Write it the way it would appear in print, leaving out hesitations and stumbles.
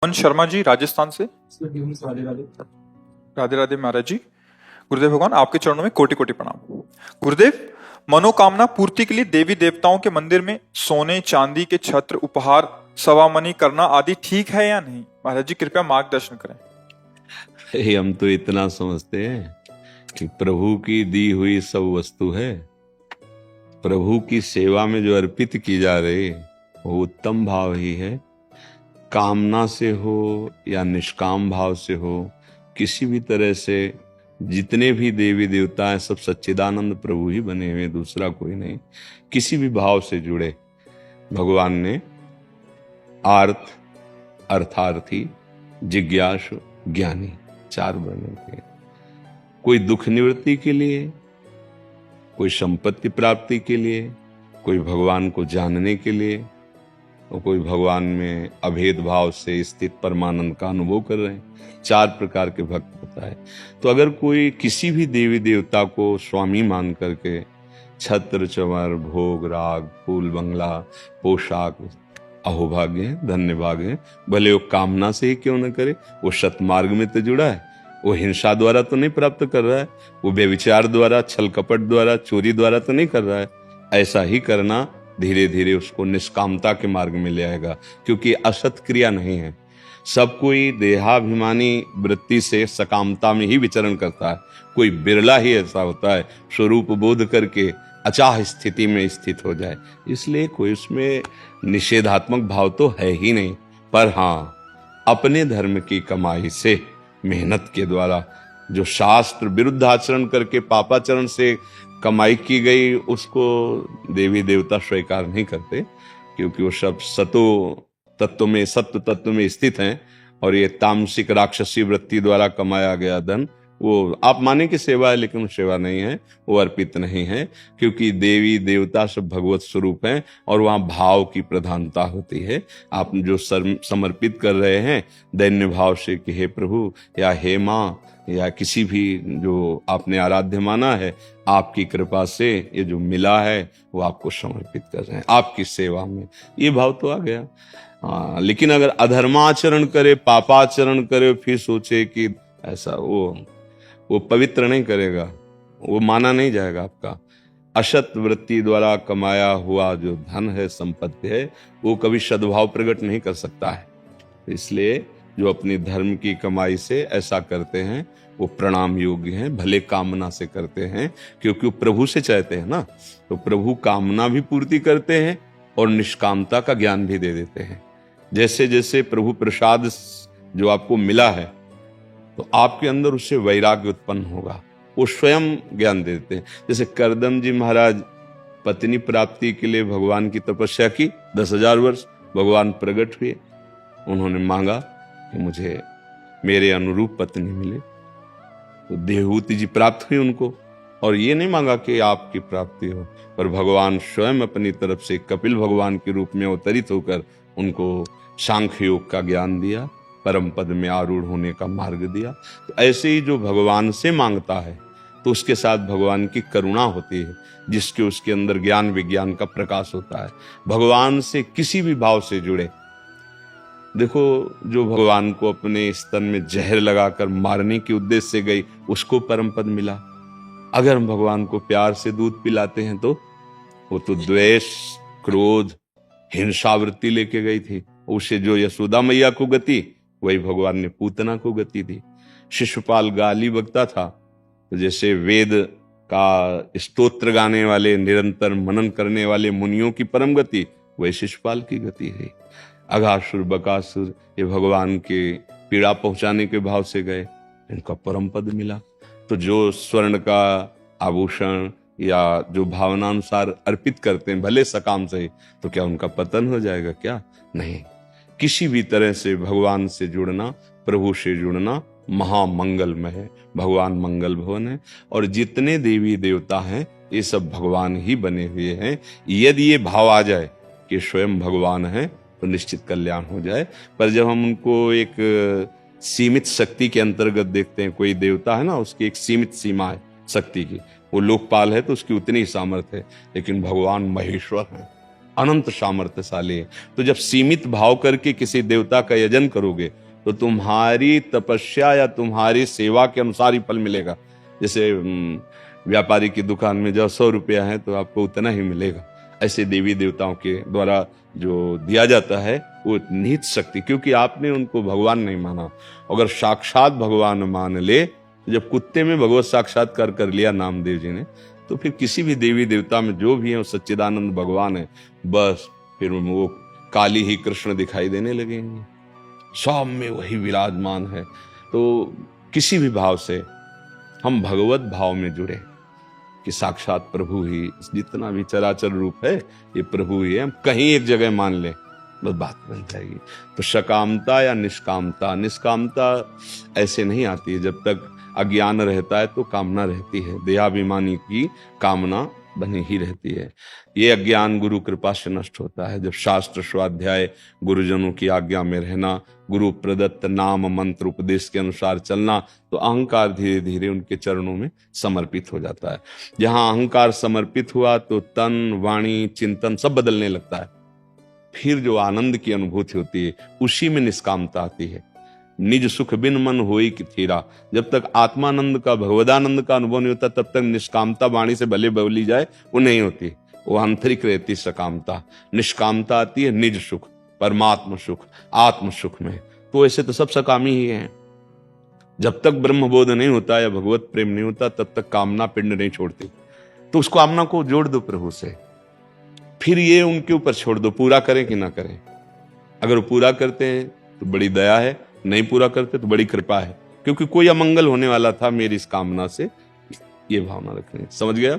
मन शर्मा जी राजस्थान से। राधे राधे। राधे राधे महाराज जी। गुरुदेव भगवान आपके चरणों में कोटि कोटि प्रणाम। गुरुदेव, मनोकामना पूर्ति के लिए देवी देवताओं के मंदिर में सोने चांदी के छत्र उपहार सवामनी करना आदि ठीक है या नहीं? महाराज जी कृपया मार्गदर्शन करें। हम तो इतना समझते हैं कि प्रभु की दी हुई सब वस्तु है, प्रभु की सेवा में जो अर्पित की जा रही वो उत्तम भाव ही है। कामना से हो या निष्काम भाव से हो, किसी भी तरह से जितने भी देवी देवता हैं सब सच्चिदानंद प्रभु ही बने हुए, दूसरा कोई नहीं। किसी भी भाव से जुड़े भगवान ने आर्त, अर्थार्थी, जिज्ञासु, ज्ञानी चार वर्णों के, कोई दुख निवृत्ति के लिए, कोई संपत्ति प्राप्ति के लिए, कोई भगवान को जानने के लिए, और कोई भगवान में अभेद भाव से स्थित परमानंद का अनुभव कर रहे हैं। चार प्रकार के भक्त होता है। तो अगर कोई किसी भी देवी देवता को स्वामी मान करके छत्र चंवर भोग राग फूल बंगला पोशाक अहोभाग्य है, धन्य भाग्य है, भले वो कामना से ही क्यों न करे, वो सतमार्ग में तो जुड़ा है, वो हिंसा द्वारा तो नहीं प्राप्त कर रहा है, वो व्यभिचार द्वारा छल कपट द्वारा चोरी द्वारा तो नहीं कर रहा है। ऐसा ही करना धीरे धीरे उसको निष्कामता के मार्ग में ले आएगा, क्योंकि असत क्रिया नहीं है। सब कोई देहाभिमानी वृत्ति से सकामता में ही विचरण करता है, कोई बिरला ही ऐसा होता है स्वरूप बोध करके अचाह स्थिति में स्थित हो जाए। इसलिए कोई उसमें निषेधात्मक भाव तो है ही नहीं। पर हाँ, अपने धर्म की कमाई से मेहनत के द्वारा जो शास्त्र विरुद्ध आचरण करके पापाचरण से कमाई की गई, उसको देवी देवता स्वीकार नहीं करते, क्योंकि वो सब सतो तत्व में, सत्व तत्व में स्थित हैं। और ये तामसिक राक्षसी वृत्ति द्वारा कमाया गया धन, वो आप माने कि सेवा है, लेकिन सेवा नहीं है, वो अर्पित नहीं है, क्योंकि देवी देवता सब भगवत स्वरूप हैं और वहाँ भाव की प्रधानता होती है। आप जो समर्पित कर रहे हैं दैन्य भाव से कि हे प्रभु या हे माँ या किसी भी जो आपने आराध्य माना है, आपकी कृपा से ये जो मिला है वो आपको समर्पित कर रहे हैं आपकी सेवा में, ये भाव तो आ गया। लेकिन अगर अधर्माचरण करे, पापाचरण करे, फिर सोचे कि ऐसा, वो पवित्र नहीं करेगा, वो माना नहीं जाएगा आपका। असत वृत्ति द्वारा कमाया हुआ जो धन है, संपत्ति है, वो कभी सद्भाव प्रकट नहीं कर सकता है। इसलिए जो अपनी धर्म की कमाई से ऐसा करते हैं वो प्रणाम योग्य हैं, भले कामना से करते हैं, क्योंकि वो प्रभु से चाहते हैं ना। तो प्रभु कामना भी पूर्ति करते हैं और निष्कामता का ज्ञान भी दे देते हैं। जैसे जैसे प्रभु प्रसाद जो आपको मिला है, तो आपके अंदर उससे वैराग्य उत्पन्न होगा, वो स्वयं ज्ञान देते हैं। जैसे करदम जी महाराज पत्नी प्राप्ति के लिए भगवान की तपस्या की, 10,000 वर्ष भगवान प्रकट हुए, उन्होंने मांगा कि मुझे मेरे अनुरूप पत्नी मिले, तो देवहूति जी प्राप्त हुई उनको। और ये नहीं मांगा कि आपकी प्राप्ति हो, पर भगवान स्वयं अपनी तरफ से कपिल भगवान के रूप में अवतरित होकर उनको सांख्य योग का ज्ञान दिया, परम पद में आरूढ़ होने का मार्ग दिया। तो ऐसे ही जो भगवान से मांगता है तो उसके साथ भगवान की करुणा होती है, जिसके उसके अंदर ज्ञान विज्ञान का प्रकाश होता है। भगवान से किसी भी भाव से जुड़े, देखो जो भगवान को अपने स्तन में जहर लगाकर मारने के उद्देश्य से गई, उसको परम पद मिला। अगर हम भगवान को प्यार से दूध पिलाते हैं तो वो तो द्वेष क्रोध हिंसावृत्ति लेके गई थी, उसे जो यशोदा मैया को गति, वही भगवान ने पूतना को गति दी। शिशुपाल गाली बकता था, तो जैसे वेद का स्तोत्र गाने वाले, निरंतर मनन करने वाले मुनियों की परम गति, वही शिशुपाल की गति है। अघासुर बकासुर ये भगवान के पीड़ा पहुंचाने के भाव से गए, इनका परम पद मिला। तो जो स्वर्ण का आभूषण या जो भावनानुसार अर्पित करते हैं, भले सकाम से, तो क्या उनका पतन हो जाएगा? क्या नहीं। किसी भी तरह से भगवान से जुड़ना, प्रभु से जुड़ना महामंगलमय है। भगवान मंगल भवन है और जितने देवी देवता हैं ये सब भगवान ही बने हुए हैं। यदि ये भाव आ जाए कि स्वयं भगवान है तो निश्चित कल्याण हो जाए। पर जब हम उनको एक सीमित शक्ति के अंतर्गत देखते हैं, कोई देवता है ना, उसकी एक सीमित सीमा है शक्ति की, वो लोकपाल है तो उसकी उतनी ही सामर्थ्य है, लेकिन भगवान महेश्वर है, अनंत सामर्थ्यशाली है। तो जब सीमित भाव करके किसी देवता का यजन करोगे तो तुम्हारी तपस्या या तुम्हारी सेवा के अनुसार ही फल मिलेगा। जैसे व्यापारी की दुकान में जब 100 रुपया है तो आपको उतना ही मिलेगा, ऐसे देवी देवताओं के द्वारा जो दिया जाता है वो निहित शक्ति, क्योंकि आपने उनको भगवान नहीं माना। अगर साक्षात भगवान मान ले, जब कुत्ते में भगवत साक्षात्कार कर लिया नामदेव जी ने, तो फिर किसी भी देवी देवता में जो भी है वो सच्चिदानंद भगवान है, बस फिर वो काली ही कृष्ण दिखाई देने लगेंगे, सब में वही विराजमान है। तो किसी भी भाव से हम भगवत भाव में जुड़े कि साक्षात प्रभु ही, जितना भी चराचर रूप है ये प्रभु ही है, हम कहीं एक जगह मान लें बस बात बन जाएगी। तो सकामता या निष्कामता, निष्कामता ऐसे नहीं आती है, जब तक अज्ञान रहता है तो कामना रहती है, देहाभिमानी की कामना बनी ही रहती है। ये अज्ञान गुरु कृपा से नष्ट होता है जब शास्त्र स्वाध्याय, गुरुजनों की आज्ञा में रहना, गुरु प्रदत्त नाम मंत्र उपदेश के अनुसार चलना, तो अहंकार धीरे धीरे उनके चरणों में समर्पित हो जाता है। जहां अहंकार समर्पित हुआ तो तन, वाणी, चिंतन सब बदलने लगता है। फिर जो आनंद की अनुभूति होती है उसी में निष्कामता आती है। निज सुख बिन मन होई कि थीरा, जब तक आत्मानंद का, भगवदानंद का अनुभव नहीं होता तब तक निष्कामता वाणी से भले बोली जाए वो नहीं होती, वो आंतरिक रहती सकामता। निष्कामता आती है निज सुख, परमात्म सुख, आत्म सुख में। तो ऐसे तो सब सकामी ही हैं। जब तक ब्रह्मबोध नहीं होता या भगवत प्रेम नहीं होता तब तक कामना पिंड नहीं छोड़ती। तो उस कामना को जोड़ दो प्रभु से, फिर ये उनके ऊपर छोड़ दो, पूरा करें कि ना करें। अगर वो पूरा करते हैं तो बड़ी दया है, नहीं पूरा करते तो बड़ी कृपा है, क्योंकि कोई अमंगल होने वाला था मेरी इस कामना से, ये भावना रखनी। समझ गया?